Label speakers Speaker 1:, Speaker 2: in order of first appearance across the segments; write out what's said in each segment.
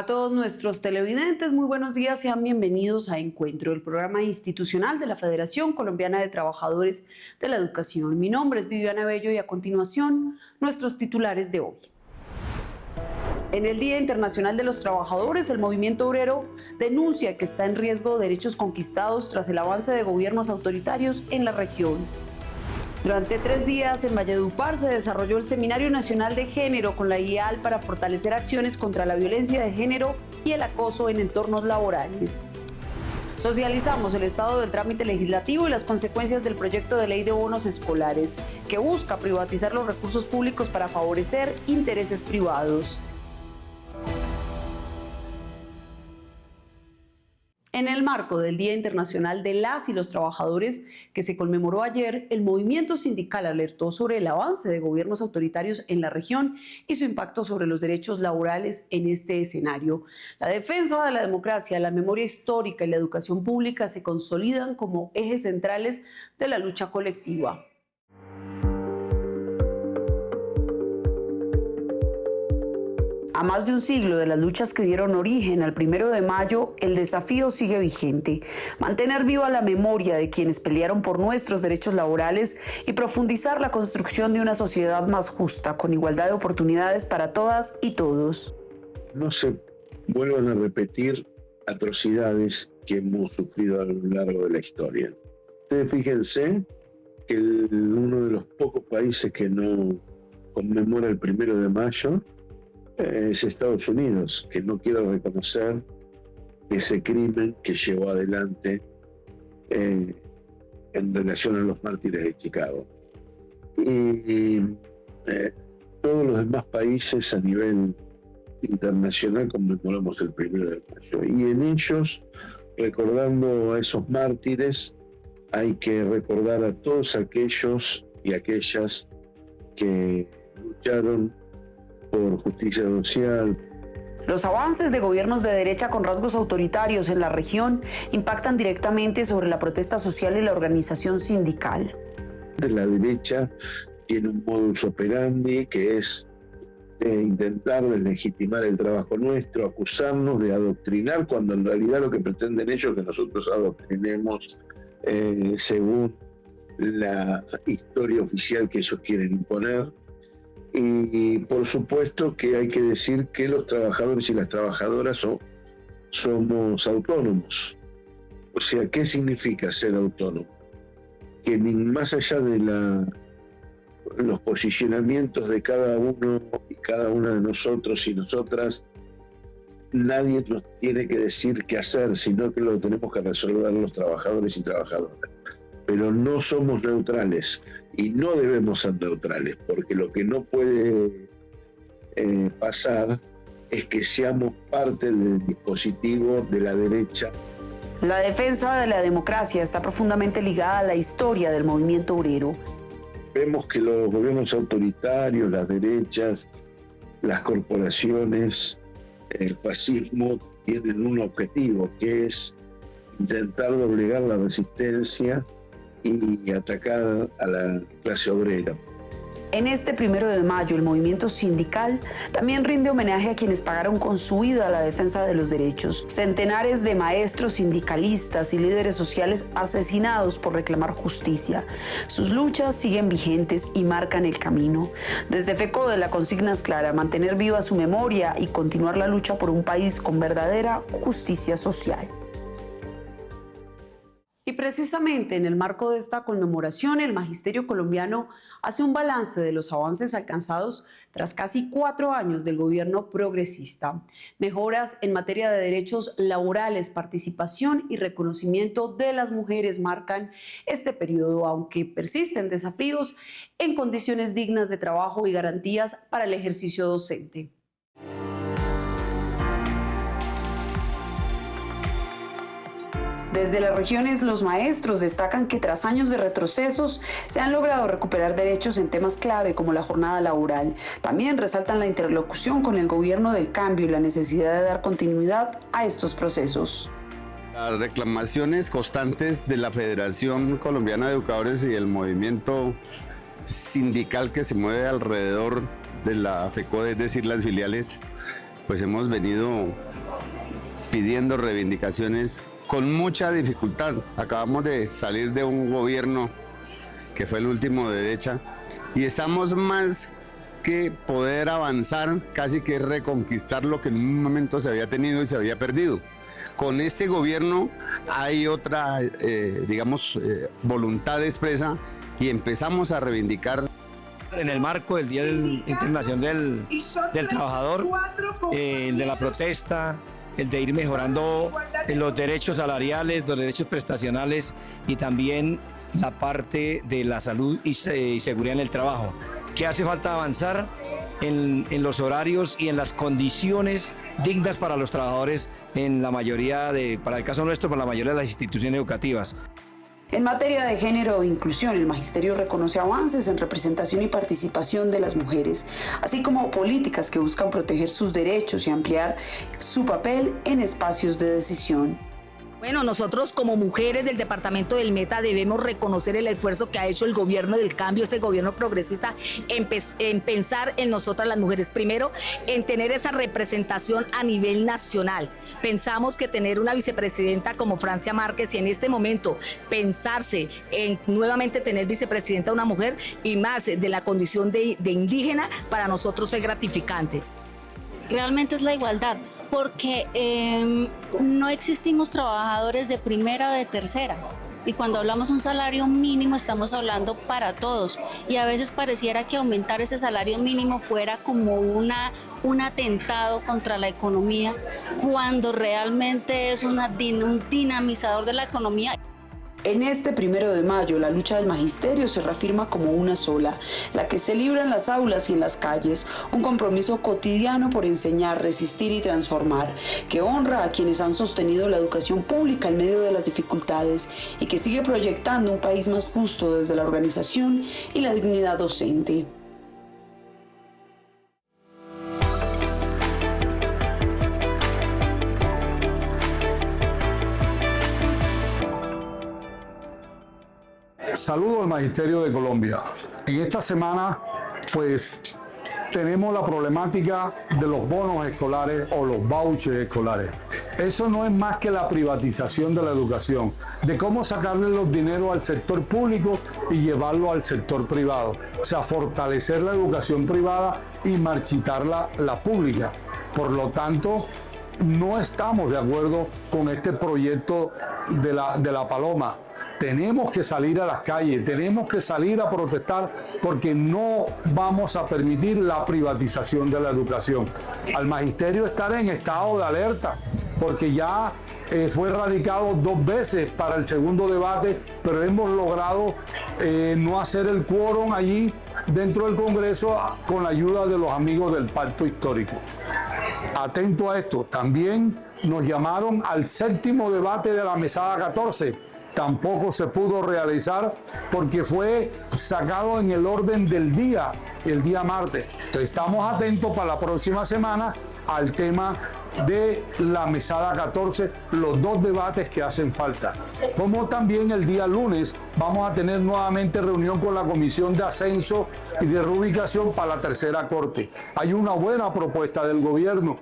Speaker 1: A todos nuestros televidentes, muy buenos días, sean bienvenidos a Encuentro, el programa institucional de la Federación Colombiana de Trabajadores de la Educación. Mi nombre es Viviana Bello y a continuación, nuestros titulares de hoy. En el Día Internacional de los Trabajadores, el movimiento obrero denuncia que está en riesgo derechos conquistados tras el avance de gobiernos autoritarios en la región. Durante 3 días en Valledupar se desarrolló el Seminario Nacional de Género con la IAL para fortalecer acciones contra la violencia de género y el acoso en entornos laborales. Socializamos el estado del trámite legislativo y las consecuencias del proyecto de ley de bonos escolares, que busca privatizar los recursos públicos para favorecer intereses privados. En el marco del Día Internacional de las y los Trabajadores, que se conmemoró ayer, el movimiento sindical alertó sobre el avance de gobiernos autoritarios en la región y su impacto sobre los derechos laborales en este escenario. La defensa de la democracia, la memoria histórica y la educación pública se consolidan como ejes centrales de la lucha colectiva. A más de un siglo de las luchas que dieron origen al 1 de mayo, el desafío sigue vigente: mantener viva la memoria de quienes pelearon por nuestros derechos laborales y profundizar la construcción de una sociedad más justa, con igualdad de oportunidades para todas y todos.
Speaker 2: No se vuelvan a repetir atrocidades que hemos sufrido a lo largo de la historia. Ustedes fíjense que uno de los pocos países que no conmemora el 1 de mayo es Estados Unidos, que no quiere reconocer ese crimen que llevó adelante en relación a los mártires de Chicago. Y todos los demás países a nivel internacional conmemoramos el 1 de mayo. Y en ellos, recordando a esos mártires, hay que recordar a todos aquellos y aquellas que lucharon por justicia social.
Speaker 1: Los avances de gobiernos de derecha con rasgos autoritarios en la región impactan directamente sobre la protesta social y la organización sindical.
Speaker 2: La derecha tiene un modus operandi que es intentar deslegitimar el trabajo nuestro, acusarnos de adoctrinar, cuando en realidad lo que pretenden ellos es que nosotros adoctrinemos según la historia oficial que ellos quieren imponer. Y por supuesto que hay que decir que los trabajadores y las trabajadoras somos autónomos. O sea, ¿qué significa ser autónomo? Que más allá de los posicionamientos de cada uno y cada una de nosotros y nosotras, nadie nos tiene que decir qué hacer, sino que lo tenemos que resolver los trabajadores y trabajadoras. Pero no somos neutrales y no debemos ser neutrales, porque lo que no puede pasar es que seamos parte del dispositivo de la derecha.
Speaker 1: La defensa de la democracia está profundamente ligada a la historia del movimiento obrero.
Speaker 2: Vemos que los gobiernos autoritarios, las derechas, las corporaciones, el fascismo tienen un objetivo, que es intentar doblegar la resistencia y atacar a la clase obrera.
Speaker 1: En este 1 de mayo, el movimiento sindical también rinde homenaje a quienes pagaron con su vida la defensa de los derechos. Centenares de maestros, sindicalistas y líderes sociales asesinados por reclamar justicia. Sus luchas siguen vigentes y marcan el camino. Desde FECODE la consigna es clara: mantener viva su memoria y continuar la lucha por un país con verdadera justicia social. Y precisamente en el marco de esta conmemoración, el magisterio colombiano hace un balance de los avances alcanzados tras casi 4 años del gobierno progresista. Mejoras en materia de derechos laborales, participación y reconocimiento de las mujeres marcan este periodo, aunque persisten desafíos en condiciones dignas de trabajo y garantías para el ejercicio docente. Desde las regiones, los maestros destacan que tras años de retrocesos se han logrado recuperar derechos en temas clave como la jornada laboral. También resaltan la interlocución con el gobierno del cambio y la necesidad de dar continuidad a estos procesos.
Speaker 3: Las reclamaciones constantes de la Federación Colombiana de Educadores y del movimiento sindical que se mueve alrededor de la FECODE, es decir, las filiales, pues hemos venido pidiendo reivindicaciones con mucha dificultad. Acabamos de salir de un gobierno que fue el último de derecha y estamos más que poder avanzar, casi que reconquistar lo que en un momento se había tenido y se había perdido. Con este gobierno hay otra, voluntad expresa y empezamos a reivindicar.
Speaker 4: En el marco del Día Internacional del Trabajador, el de la protesta, el de ir mejorando los derechos salariales, los derechos prestacionales y también la parte de la salud y seguridad en el trabajo. Que hace falta avanzar en los horarios y en las condiciones dignas para los trabajadores en la mayoría para el caso nuestro, para la mayoría de las instituciones educativas.
Speaker 1: En materia de género e inclusión, el magisterio reconoce avances en representación y participación de las mujeres, así como políticas que buscan proteger sus derechos y ampliar su papel en espacios de decisión.
Speaker 5: Bueno, nosotros como mujeres del departamento del Meta debemos reconocer el esfuerzo que ha hecho el gobierno del cambio, este gobierno progresista, en pensar en nosotras las mujeres. Primero, en tener esa representación a nivel nacional. Pensamos que tener una vicepresidenta como Francia Márquez y en este momento pensarse en nuevamente tener vicepresidenta una mujer y más de la condición de indígena, para nosotros es gratificante.
Speaker 6: Realmente es la igualdad, porque no existimos trabajadores de primera o de tercera. Y cuando hablamos de un salario mínimo estamos hablando para todos. Y a veces pareciera que aumentar ese salario mínimo fuera como un atentado contra la economía, cuando realmente es un dinamizador de la economía.
Speaker 1: En este 1 de mayo, la lucha del magisterio se reafirma como una sola, la que se libra en las aulas y en las calles, un compromiso cotidiano por enseñar, resistir y transformar, que honra a quienes han sostenido la educación pública en medio de las dificultades y que sigue proyectando un país más justo desde la organización y la dignidad docente.
Speaker 7: Saludo al Magisterio de Colombia. En esta semana, pues, tenemos la problemática de los bonos escolares o los vouchers escolares. Eso no es más que la privatización de la educación, de cómo sacarle los dineros al sector público y llevarlo al sector privado. O sea, fortalecer la educación privada y marchitar la pública. Por lo tanto, no estamos de acuerdo con este proyecto de la Paloma. Tenemos que salir a las calles, tenemos que salir a protestar porque no vamos a permitir la privatización de la educación. Al magisterio estar en estado de alerta porque ya fue radicado 2 veces para el segundo debate, pero hemos logrado no hacer el quórum allí dentro del Congreso con la ayuda de los amigos del Pacto Histórico. Atento a esto, también nos llamaron al 7º debate de la mesada 14. Tampoco se pudo realizar porque fue sacado en el orden del día, el día martes. Entonces estamos atentos para la próxima semana al tema de la mesada 14, los 2 debates que hacen falta. Como también el día lunes vamos a tener nuevamente reunión con la Comisión de Ascenso y de Reubicación para la 3ª Corte. Hay una buena propuesta del gobierno.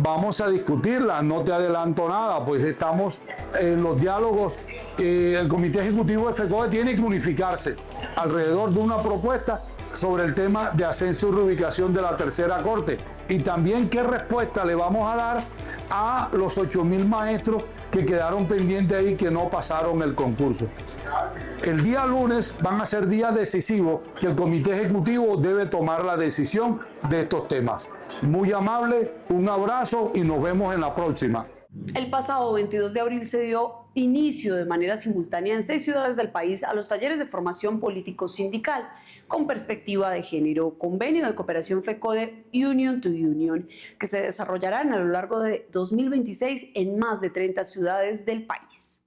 Speaker 7: Vamos a discutirla, no te adelanto nada, pues estamos en los diálogos. El Comité Ejecutivo de FECODE tiene que unificarse alrededor de una propuesta sobre el tema de ascenso y reubicación de la 3ª Corte y también qué respuesta le vamos a dar a los 8.000 maestros que quedaron pendientes ahí, que no pasaron el concurso. El día lunes van a ser días decisivos que el Comité Ejecutivo debe tomar la decisión de estos temas. Muy amable, un abrazo y nos vemos en la próxima.
Speaker 1: El pasado 22 de abril se dio inicio de manera simultánea en 6 ciudades del país a los talleres de formación político-sindical con perspectiva de género, convenio de cooperación FECODE Union to Union, que se desarrollarán a lo largo de 2026 en más de 30 ciudades del país.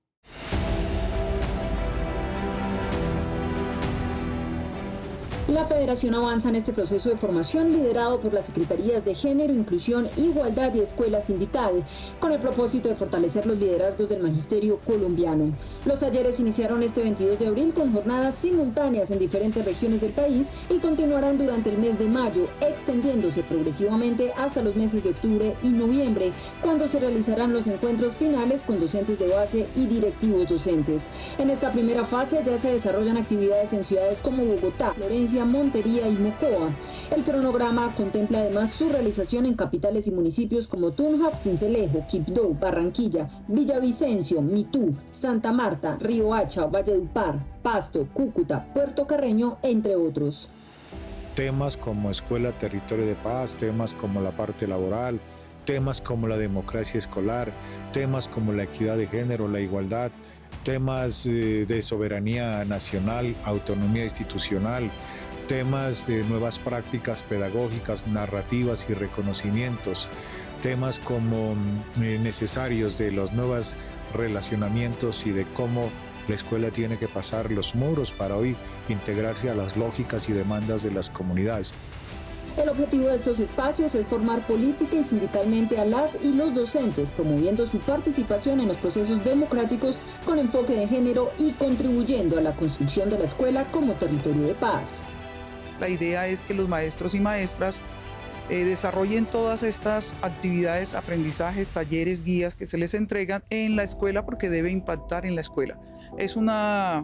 Speaker 8: La Federación avanza en este proceso de formación liderado por las Secretarías de Género, Inclusión, Igualdad y Escuela Sindical, con el propósito de fortalecer los liderazgos del magisterio colombiano. Los talleres iniciaron este 22 de abril con jornadas simultáneas en diferentes regiones del país y continuarán durante el mes de mayo, extendiéndose progresivamente hasta los meses de octubre y noviembre, cuando se realizarán los encuentros finales con docentes de base y directivos docentes. En esta primera fase ya se desarrollan actividades en ciudades como Bogotá, Florencia, Montería y Mocoa. El cronograma contempla además su realización en capitales y municipios como Tunja, Sincelejo, Quibdó, Barranquilla, Villavicencio, Mitú, Santa Marta, Riohacha, Valledupar, Pasto, Cúcuta, Puerto Carreño, entre otros.
Speaker 9: Temas como escuela, territorio de paz, temas como la parte laboral, temas como la democracia escolar, temas como la equidad de género, la igualdad, temas de soberanía nacional, autonomía institucional, temas de nuevas prácticas pedagógicas, narrativas y reconocimientos, temas como necesarios de los nuevos relacionamientos y de cómo la escuela tiene que pasar los muros para hoy integrarse a las lógicas y demandas de las comunidades.
Speaker 8: El objetivo de estos espacios es formar política y sindicalmente a las y los docentes, promoviendo su participación en los procesos democráticos con enfoque de género y contribuyendo a la construcción de la escuela como territorio de paz.
Speaker 10: La idea es que los maestros y maestras desarrollen todas estas actividades, aprendizajes, talleres, guías que se les entregan en la escuela porque debe impactar en la escuela. Es una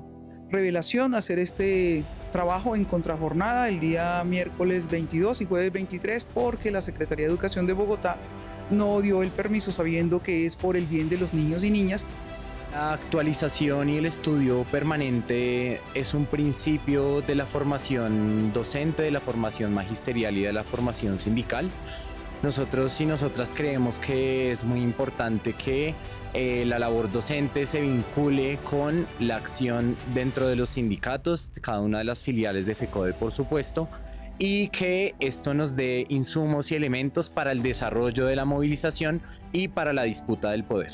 Speaker 10: revelación hacer este trabajo en contrajornada el día miércoles 22 y jueves 23 porque la Secretaría de Educación de Bogotá no dio el permiso sabiendo que es por el bien de los niños y niñas.
Speaker 11: La actualización y el estudio permanente es un principio de la formación docente, de la formación magisterial y de la formación sindical. Nosotros y nosotras creemos que es muy importante que la labor docente se vincule con la acción dentro de los sindicatos, cada una de las filiales de FECODE, por supuesto, y que esto nos dé insumos y elementos para el desarrollo de la movilización y para la disputa del poder.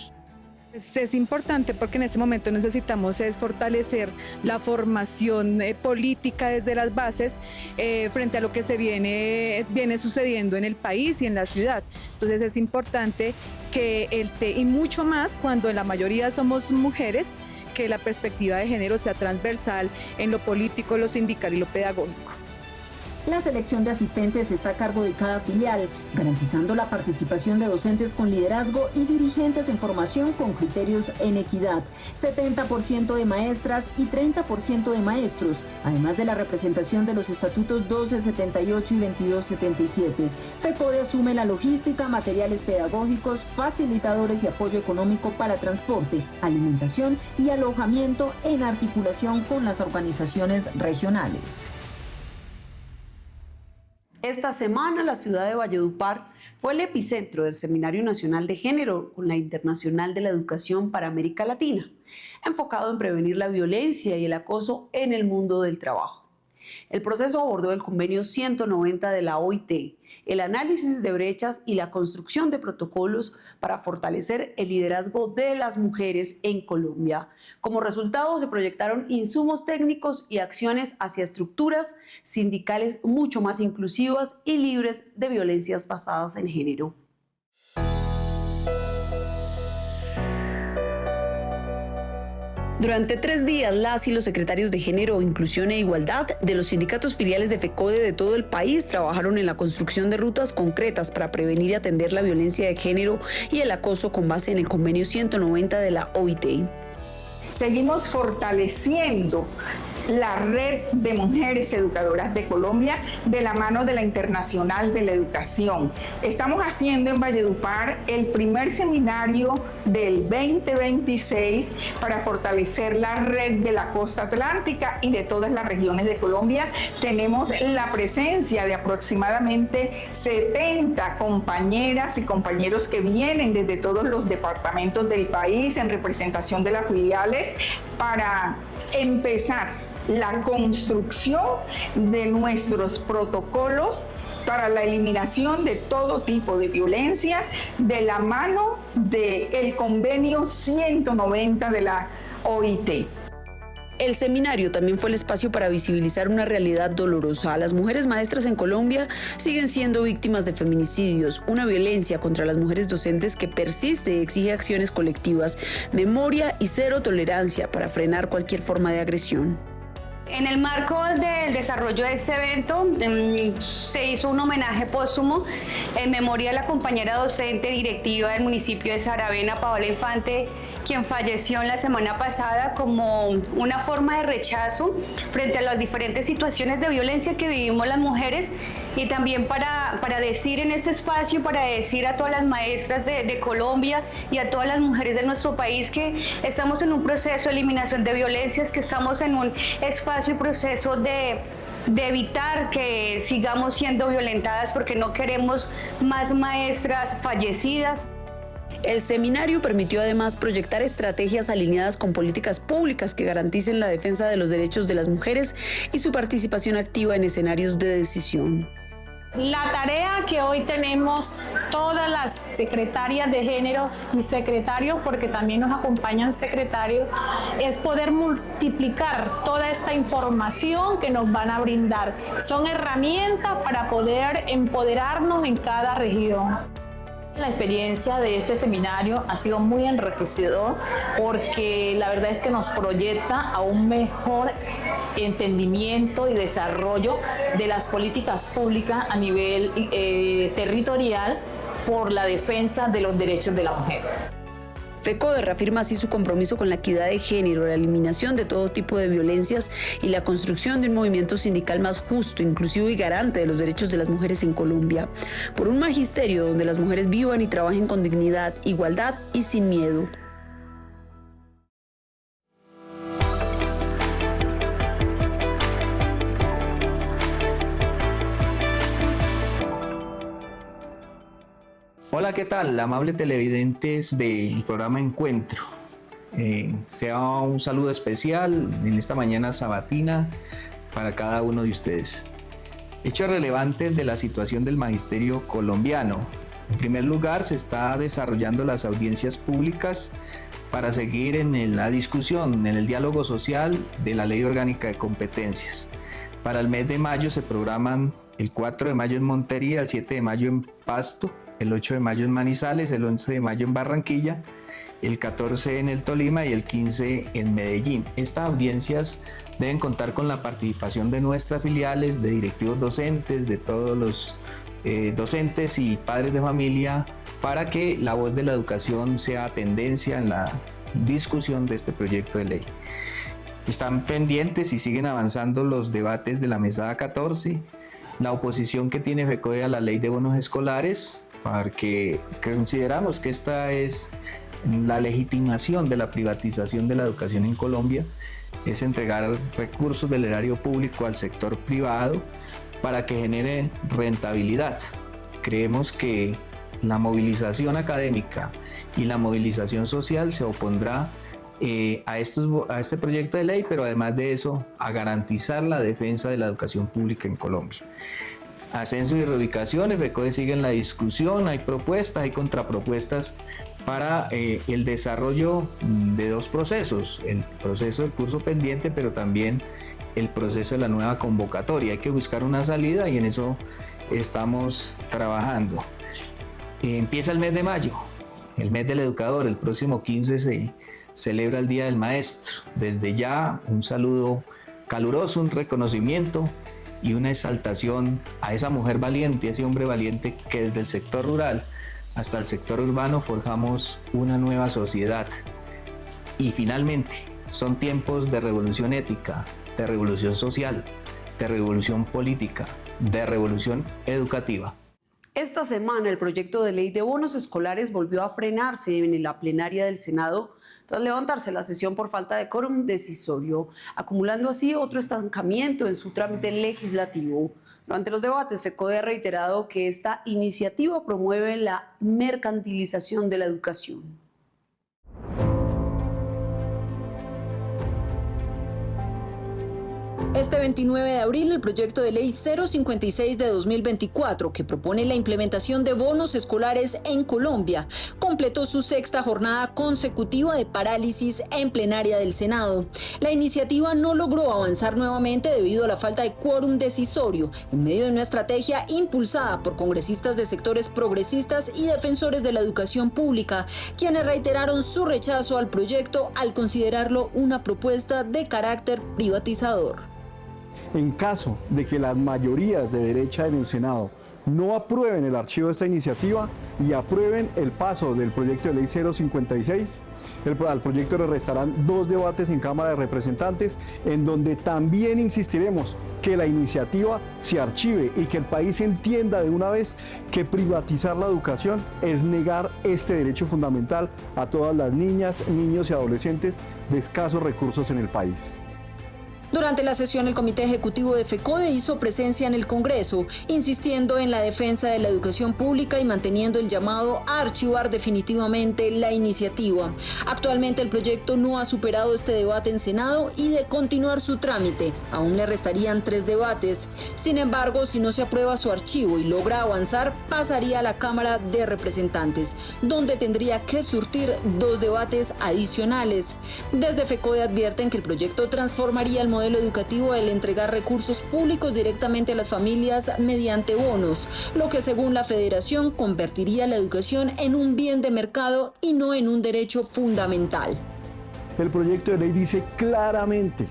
Speaker 12: Es importante porque en este momento necesitamos fortalecer la formación política desde las bases frente a lo que se viene sucediendo en el país y en la ciudad. Entonces es importante que y mucho más cuando en la mayoría somos mujeres, que la perspectiva de género sea transversal en lo político, lo sindical y lo pedagógico.
Speaker 8: La selección de asistentes está a cargo de cada filial, garantizando la participación de docentes con liderazgo y dirigentes en formación con criterios en equidad, 70% de maestras y 30% de maestros, además de la representación de los estatutos 1278 y 2277. FECODE asume la logística, materiales pedagógicos, facilitadores y apoyo económico para transporte, alimentación y alojamiento en articulación con las organizaciones regionales.
Speaker 1: Esta semana la ciudad de Valledupar fue el epicentro del Seminario Nacional de Género con la Internacional de la Educación para América Latina, enfocado en prevenir la violencia y el acoso en el mundo del trabajo. El proceso abordó el convenio 190 de la OIT, el análisis de brechas y la construcción de protocolos para fortalecer el liderazgo de las mujeres en Colombia. Como resultado, se proyectaron insumos técnicos y acciones hacia estructuras sindicales mucho más inclusivas y libres de violencias basadas en género. Durante 3 días, las y los secretarios de Género, Inclusión e Igualdad de los sindicatos filiales de FECODE de todo el país trabajaron en la construcción de rutas concretas para prevenir y atender la violencia de género y el acoso con base en el convenio 190 de la OIT.
Speaker 13: Seguimos fortaleciendo la red de mujeres educadoras de Colombia de la mano de la Internacional de la Educación. Estamos haciendo en Valledupar el primer seminario del 2026 para fortalecer la red de la costa atlántica y de todas las regiones de Colombia. Tenemos la presencia de aproximadamente 70 compañeras y compañeros que vienen desde todos los departamentos del país en representación de las filiales para empezar la construcción de nuestros protocolos para la eliminación de todo tipo de violencias de la mano del convenio 190 de la OIT.
Speaker 1: El seminario también fue el espacio para visibilizar una realidad dolorosa. Las mujeres maestras en Colombia siguen siendo víctimas de feminicidios, una violencia contra las mujeres docentes que persiste y exige acciones colectivas, memoria y cero tolerancia para frenar cualquier forma de agresión.
Speaker 14: En el marco del desarrollo de este evento se hizo un homenaje póstumo en memoria de la compañera docente directiva del municipio de Saravena, Paola Infante, quien falleció en la semana pasada, como una forma de rechazo frente a las diferentes situaciones de violencia que vivimos las mujeres, y también para decir en este espacio, para decir a todas las maestras de Colombia y a todas las mujeres de nuestro país que estamos en un proceso de eliminación de violencias, que estamos en un espacio y proceso de evitar que sigamos siendo violentadas, porque no queremos más maestras fallecidas.
Speaker 1: El seminario permitió además proyectar estrategias alineadas con políticas públicas que garanticen la defensa de los derechos de las mujeres y su participación activa en escenarios de decisión.
Speaker 15: La tarea que hoy tenemos todas las secretarias de género y secretarios, porque también nos acompañan secretarios, es poder multiplicar toda esta información que nos van a brindar. Son herramientas para poder empoderarnos en cada región.
Speaker 16: La experiencia de este seminario ha sido muy enriquecedor, porque la verdad es que nos proyecta a un mejor entendimiento y desarrollo de las políticas públicas a nivel territorial por la defensa de los derechos de la mujer.
Speaker 1: FECODE reafirma así su compromiso con la equidad de género, la eliminación de todo tipo de violencias y la construcción de un movimiento sindical más justo, inclusivo y garante de los derechos de las mujeres en Colombia, por un magisterio donde las mujeres vivan y trabajen con dignidad, igualdad y sin miedo.
Speaker 17: Hola, ¿qué tal? Amables televidentes del programa Encuentro. Sea un saludo especial en esta mañana sabatina para cada uno de ustedes. Hechos relevantes de la situación del magisterio colombiano. En primer lugar, se está desarrollando las audiencias públicas para seguir en la discusión, en el diálogo social de la Ley Orgánica de Competencias. Para el mes de mayo se programan el 4 de mayo en Montería, el 7 de mayo en Pasto, el 8 de mayo en Manizales, el 11 de mayo en Barranquilla, el 14 en el Tolima y el 15 en Medellín. Estas audiencias deben contar con la participación de nuestras filiales, de directivos docentes, de todos los docentes y padres de familia, para que la voz de la educación sea tendencia en la discusión de este proyecto de ley. Están pendientes y siguen avanzando los debates de la mesada 14, la oposición que tiene FECODE a la ley de bonos escolares, porque consideramos que esta es la legitimación de la privatización de la educación en Colombia, es entregar recursos del erario público al sector privado para que genere rentabilidad. Creemos que la movilización académica y la movilización social se opondrá a este proyecto de ley, pero además de eso, a garantizar la defensa de la educación pública en Colombia. Ascenso y reubicaciones, FECODE sigue en la discusión, hay propuestas, hay contrapropuestas para el desarrollo de dos procesos, el proceso del curso pendiente, pero también el proceso de la nueva convocatoria. Hay que buscar una salida y en eso estamos trabajando. Empieza el mes de mayo, el mes del educador, el próximo 15 se celebra el Día del Maestro. Desde ya un saludo caluroso, un reconocimiento y una exaltación a esa mujer valiente, a ese hombre valiente que desde el sector rural hasta el sector urbano forjamos una nueva sociedad. Y finalmente, son tiempos de revolución ética, de revolución social, de revolución política, de revolución educativa.
Speaker 1: Esta semana el proyecto de ley de bonos escolares volvió a frenarse en la plenaria del Senado tras levantarse la sesión por falta de quórum decisorio, acumulando así otro estancamiento en su trámite legislativo. Durante los debates, FECODE ha reiterado que esta iniciativa promueve la mercantilización de la educación.
Speaker 8: Este 29 de abril, el proyecto de ley 056 de 2024, que propone la implementación de bonos escolares en Colombia, completó su sexta jornada consecutiva de parálisis en plenaria del Senado. La iniciativa no logró avanzar nuevamente debido a la falta de quórum decisorio, en medio de una estrategia impulsada por congresistas de sectores progresistas y defensores de la educación pública, quienes reiteraron su rechazo al proyecto al considerarlo una propuesta de carácter privatizador.
Speaker 18: En caso de que las mayorías de derecha en el Senado no aprueben el archivo de esta iniciativa y aprueben el paso del proyecto de ley 056, al proyecto le restarán 2 debates en Cámara de Representantes, en donde también insistiremos que la iniciativa se archive y que el país entienda de una vez que privatizar la educación es negar este derecho fundamental a todas las niñas, niños y adolescentes de escasos recursos en el país.
Speaker 8: Durante la sesión, el Comité Ejecutivo de FECODE hizo presencia en el Congreso, insistiendo en la defensa de la educación pública y manteniendo el llamado a archivar definitivamente la iniciativa. Actualmente el proyecto no ha superado este debate en Senado y de continuar su trámite, aún le restarían 3 debates. Sin embargo, si no se aprueba su archivo y logra avanzar, pasaría a la Cámara de Representantes, donde tendría que surtir 2 debates adicionales. Desde FECODE advierten que el proyecto transformaría el modelo educativo al entregar recursos públicos directamente a las familias mediante bonos, lo que según la Federación convertiría la educación en un bien de mercado y no en un derecho fundamental.
Speaker 18: El proyecto de ley dice claramente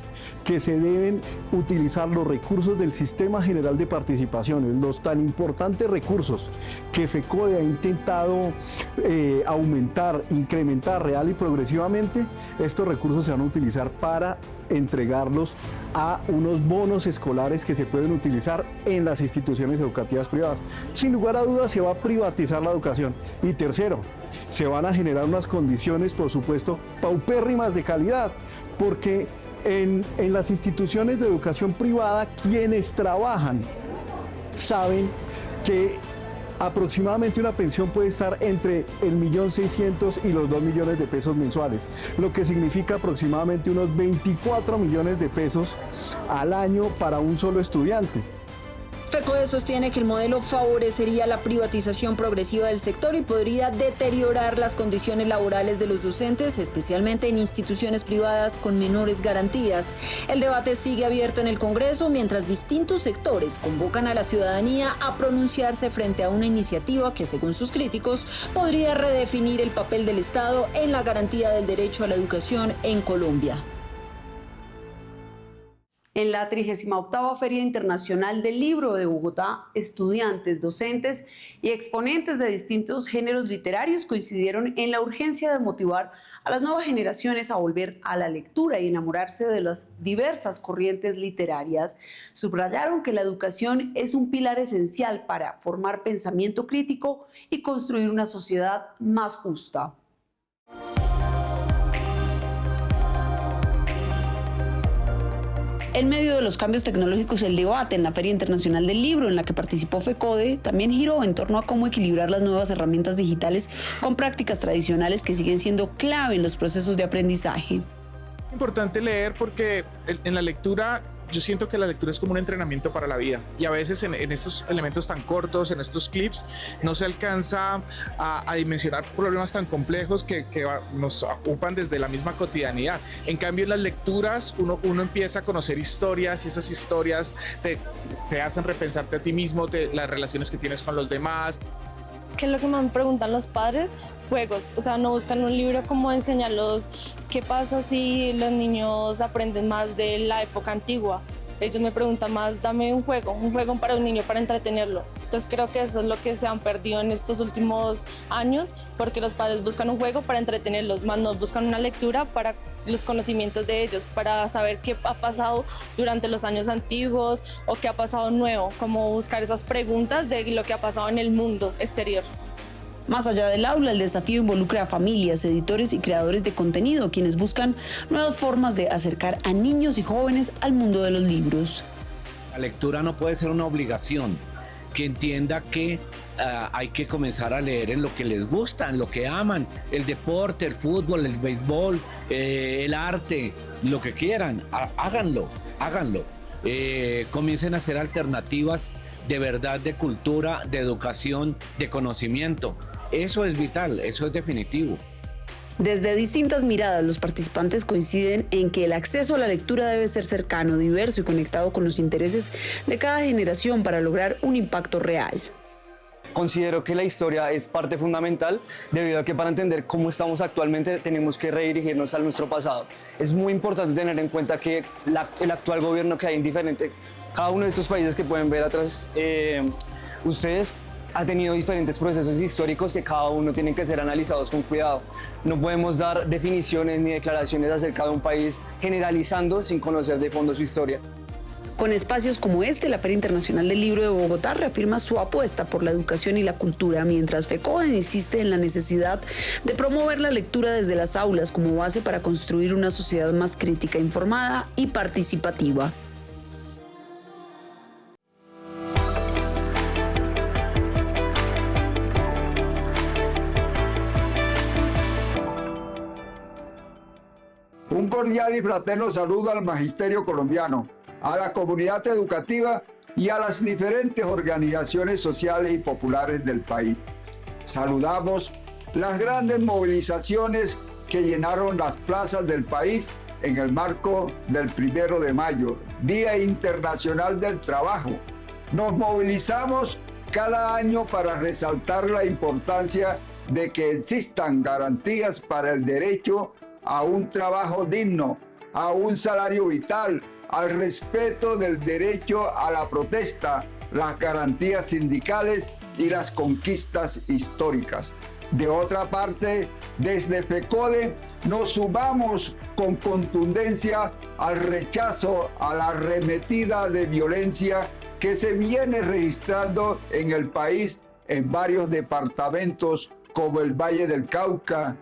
Speaker 18: que se deben utilizar los recursos del Sistema General de Participaciones, los tan importantes recursos que FECODE ha intentado aumentar, incrementar real y progresivamente. Estos recursos se van a utilizar para entregarlos a unos bonos escolares que se pueden utilizar en las instituciones educativas privadas. Sin lugar a dudas se va a privatizar la educación. Y tercero, se van a generar unas condiciones, por supuesto, paupérrimas de calidad, porque en las instituciones de educación privada, quienes trabajan saben que aproximadamente una pensión puede estar entre el 1.600.000 y los 2 millones de pesos mensuales, lo que significa aproximadamente unos 24 millones de pesos al año para un solo estudiante.
Speaker 8: FECODE sostiene que el modelo favorecería la privatización progresiva del sector y podría deteriorar las condiciones laborales de los docentes, especialmente en instituciones privadas con menores garantías. El debate sigue abierto en el Congreso mientras distintos sectores convocan a la ciudadanía a pronunciarse frente a una iniciativa que, según sus críticos, podría redefinir el papel del Estado en la garantía del derecho a la educación en Colombia.
Speaker 1: En la 38ª Feria Internacional del Libro de Bogotá, estudiantes, docentes y exponentes de distintos géneros literarios coincidieron en la urgencia de motivar a las nuevas generaciones a volver a la lectura y enamorarse de las diversas corrientes literarias. Subrayaron que la educación es un pilar esencial para formar pensamiento crítico y construir una sociedad más justa. En medio de los cambios tecnológicos, el debate en la Feria Internacional del Libro, en la que participó FECODE, también giró en torno a cómo equilibrar las nuevas herramientas digitales con prácticas tradicionales que siguen siendo clave en los procesos de aprendizaje.
Speaker 19: Es importante leer porque en la lectura, yo siento que la lectura es como un entrenamiento para la vida y a veces en estos elementos tan cortos, en estos clips, no se alcanza a dimensionar problemas tan complejos que nos ocupan desde la misma cotidianidad. En cambio, en las lecturas uno empieza a conocer historias y esas historias te hacen repensarte a ti mismo, las relaciones que tienes con los demás.
Speaker 20: ¿Qué es lo que me preguntan los padres? Juegos, o sea, no buscan un libro como enseñarlos qué pasa si los niños aprenden más de la época antigua. Ellos me preguntan más, dame un juego para un niño, para entretenerlo. Entonces creo que eso es lo que se han perdido en estos últimos años, porque los padres buscan un juego para entretenerlos, más no buscan una lectura para los conocimientos de ellos, para saber qué ha pasado durante los años antiguos o qué ha pasado nuevo, como buscar esas preguntas de lo que ha pasado en el mundo exterior.
Speaker 1: Más allá del aula, el desafío involucra a familias, editores y creadores de contenido, quienes buscan nuevas formas de acercar a niños y jóvenes al mundo de los libros.
Speaker 21: La lectura no puede ser una obligación, que entienda que hay que comenzar a leer en lo que les gusta, en lo que aman, el deporte, el fútbol, el béisbol, el arte, lo que quieran, háganlo. comiencen a hacer alternativas de verdad, de cultura, de educación, de conocimiento. Eso es vital, eso es definitivo.
Speaker 1: Desde distintas miradas, los participantes coinciden en que el acceso a la lectura debe ser cercano, diverso y conectado con los intereses de cada generación para lograr un impacto real.
Speaker 2: Considero que la historia es parte fundamental debido a que para entender cómo estamos actualmente tenemos que redirigirnos a nuestro pasado. Es muy importante tener en cuenta que el actual gobierno que hay en cada uno de estos países que pueden ver atrás ustedes ha tenido diferentes procesos históricos que cada uno tienen que ser analizados con cuidado. No podemos dar definiciones ni declaraciones acerca de un país generalizando sin conocer de fondo su historia.
Speaker 1: Con espacios como este, la Feria Internacional del Libro de Bogotá reafirma su apuesta por la educación y la cultura, mientras FECODE insiste en la necesidad de promover la lectura desde las aulas como base para construir una sociedad más crítica, informada y participativa.
Speaker 22: Un cordial y fraterno saludo al magisterio colombiano, a la comunidad educativa y a las diferentes organizaciones sociales y populares del país. Saludamos las grandes movilizaciones que llenaron las plazas del país en el marco del 1 de mayo, Día Internacional del Trabajo. Nos movilizamos cada año para resaltar la importancia de que existan garantías para el derecho a un trabajo digno, a un salario vital, al respeto del derecho a la protesta, las garantías sindicales y las conquistas históricas. De otra parte, desde FECODE nos sumamos con contundencia al rechazo a la arremetida de violencia que se viene registrando en el país en varios departamentos como el Valle del Cauca,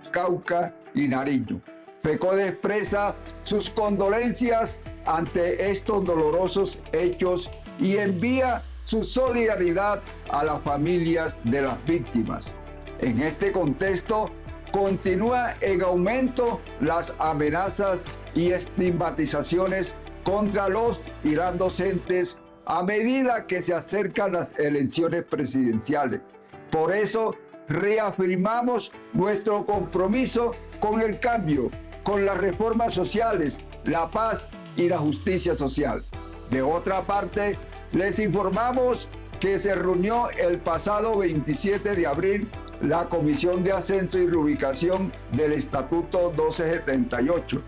Speaker 22: y Nariño. FECODE expresa sus condolencias ante estos dolorosos hechos y envía su solidaridad a las familias de las víctimas. En este contexto, continúa en aumento las amenazas y estigmatizaciones contra los y las docentes a medida que se acercan las elecciones presidenciales. Por eso, reafirmamos nuestro compromiso con el cambio, con las reformas sociales, la paz y la justicia social. De otra parte, les informamos que se reunió el pasado 27 de abril la Comisión de Ascenso y Reubicación del Estatuto 1278.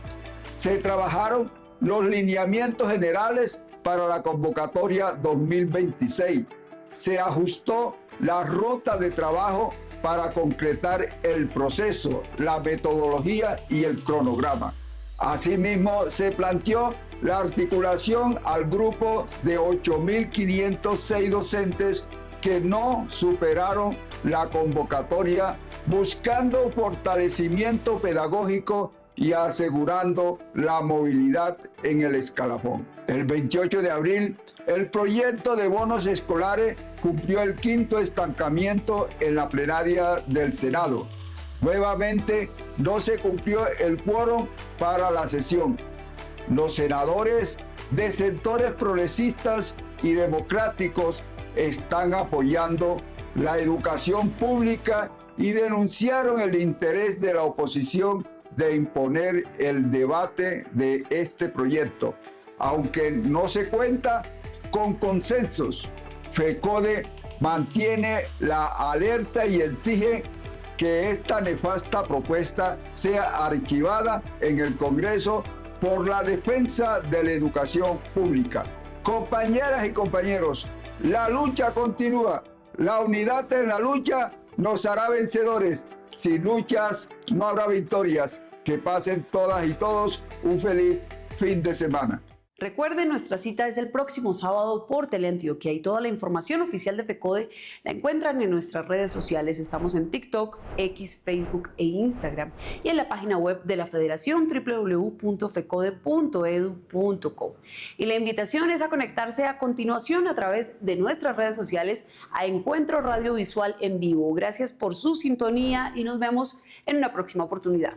Speaker 22: Se trabajaron los lineamientos generales para la convocatoria 2026. Se ajustó la ruta de trabajo para concretar el proceso, la metodología y el cronograma. Asimismo, se planteó la articulación al grupo de 8.506 docentes que no superaron la convocatoria, buscando fortalecimiento pedagógico y asegurando la movilidad en el escalafón. El 28 de abril, el proyecto de bonos escolares cumplió el 5º estancamiento en la plenaria del Senado. Nuevamente, no se cumplió el quórum para la sesión. Los senadores de sectores progresistas y democráticos están apoyando la educación pública y denunciaron el interés de la oposición de imponer el debate de este proyecto. Aunque no se cuenta con consensos, FECODE mantiene la alerta y exige que esta nefasta propuesta sea archivada en el Congreso por la defensa de la educación pública. Compañeras y compañeros, la lucha continúa. La unidad en la lucha nos hará vencedores. Sin luchas no habrá victorias. Que pasen todas y todos un feliz fin de semana.
Speaker 1: Recuerden, nuestra cita es el próximo sábado por Teleantioquia y toda la información oficial de FECODE la encuentran en nuestras redes sociales. Estamos en TikTok, X, Facebook e Instagram y en la página web de la Federación www.fecode.edu.co. Y la invitación es a conectarse a continuación a través de nuestras redes sociales a Encuentro Radiovisual en Vivo. Gracias por su sintonía y nos vemos en una próxima oportunidad.